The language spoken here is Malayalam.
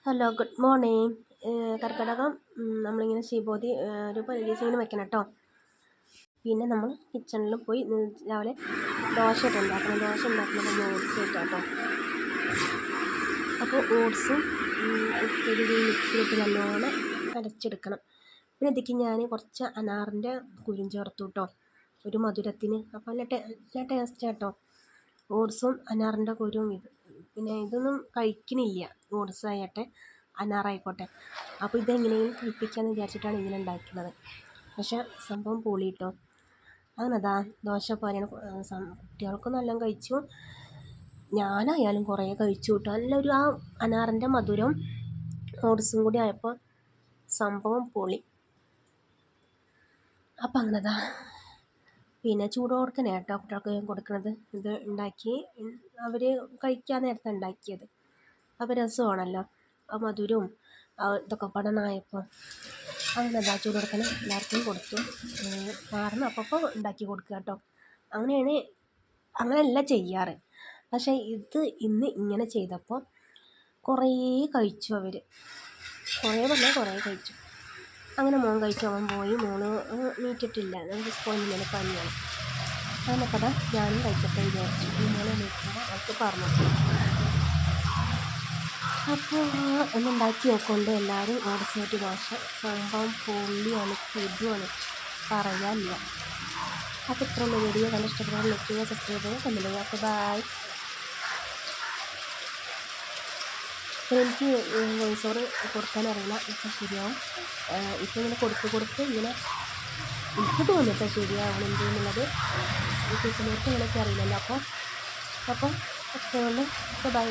Hello good morning. കർക്കിടകം നമ്മളിങ്ങനെ ശിവോതി ഒരു 15 ദിവസം ഇങ്ങനെ വെക്കണം കേട്ടോ. പിന്നെ നമ്മൾ കിച്ചണിൽ പോയി രാവിലെ ദോശ ഉണ്ടാക്കുന്നത് ഓട്സ് കേട്ടോ. അപ്പോൾ ഓട്സും ഉപ്പേരി മിക്സിയിലിട്ട് നല്ലോണം അരച്ചെടുക്കണം. പിന്നെ ഇതിലേക്ക് ഞാൻ കുറച്ച് അനാറിൻ്റെ കുരും ചേർത്തു കേട്ടോ, ഒരു മധുരത്തിന്. അപ്പോൾ നല്ല ടേസ്റ്റ് കേട്ടോ, ഓട്സും അനാറിൻ്റെ കുരും. പിന്നെ ഇതൊന്നും കഴിക്കണില്ല, ഓട്സ് ആയിട്ടെ അനാറായിക്കോട്ടെ. അപ്പോൾ ഇതെങ്ങനെയും കഴിപ്പിക്കാമെന്ന് വിചാരിച്ചിട്ടാണ് ഇങ്ങനെ ഉണ്ടാക്കുന്നത്. പക്ഷേ സംഭവം പൊളി കേട്ടോ. അങ്ങനെതാ ദോശ പോലെയാണ്. കുട്ടികൾക്ക് നല്ല കഴിച്ചു, ഞാനായാലും കുറേ കഴിച്ചു കേട്ടോ. നല്ലൊരു ആ അനാറിൻ്റെ മധുരം ഓട്സും കൂടി ആയപ്പോൾ സംഭവം പൊളി. അപ്പം അങ്ങനെതാ പിന്നെ ചൂടോടുക്കനെ കേട്ടോ കുട്ടികൾക്ക് കൊടുക്കുന്നത്. ഇത് ഉണ്ടാക്കി അവർ കഴിക്കാൻ നേരത്തെ ഉണ്ടാക്കിയത്. അപ്പോൾ രസമാണല്ലോ, ആ മധുരവും ഇതൊക്കെ പഠനമായപ്പോൾ അങ്ങനെ ചൂടോടുക്കനെ എല്ലാവർക്കും കൊടുത്തു. മാറുന്ന അപ്പോൾ ഉണ്ടാക്കി കൊടുക്കുക കേട്ടോ. അങ്ങനെയല്ല ചെയ്യാറ്. പക്ഷേ ഇന്ന് ഇങ്ങനെ ചെയ്തപ്പോൾ കുറേ കഴിച്ചു അവർ. കുറേ കഴിച്ചു. അങ്ങനെ മോൻ കഴിച്ചു, അവൻ പോയി. മോള് നീറ്റിട്ടില്ല, നമുക്ക് സ്കൂളിൽ ഇങ്ങനെ പനിയാണ്. അങ്ങനെ കഥ ഞാനും കഴിക്കട്ടെ വിചാരിച്ചു. മോളെ നീക്കുമ്പോൾ അവർക്ക് പറഞ്ഞു. അപ്പോൾ ഒന്നുണ്ടാക്കി നോക്കൊണ്ട് എല്ലാവരും ഓട്സിനായിട്ട് ദോശ സംഭവം പൊള്ളിയാണ്, കിടുവാണ്, പറയാനില്ല. അപ്പോൾ ഇത്രയുള്ള വീഡിയോ കണ്ട് ഇഷ്ടപ്പെടാൻ നിൽക്കുക, സബ്സ്ക്രൈബ് ചെയ്യുക, കണ്ടില്ല. അപ്പോൾ ബൈ. എനിക്ക് വോയിസ് ഓവർ കൊടുക്കാനറിയില്ല, ഇപ്പം ശരിയാവും. ഇപ്പം ഇങ്ങനെ കൊടുത്ത് ഇങ്ങനെ എനിക്ക് തോന്നിയിട്ടാണ് ശരിയാവണം എന്തെന്നുള്ളത്. ഈ ടീച്ചർമാർക്ക് ഇങ്ങനെയൊക്കെ അറിയില്ലല്ലോ. അപ്പോൾ അത്രയുള്ളൂ. ബൈ.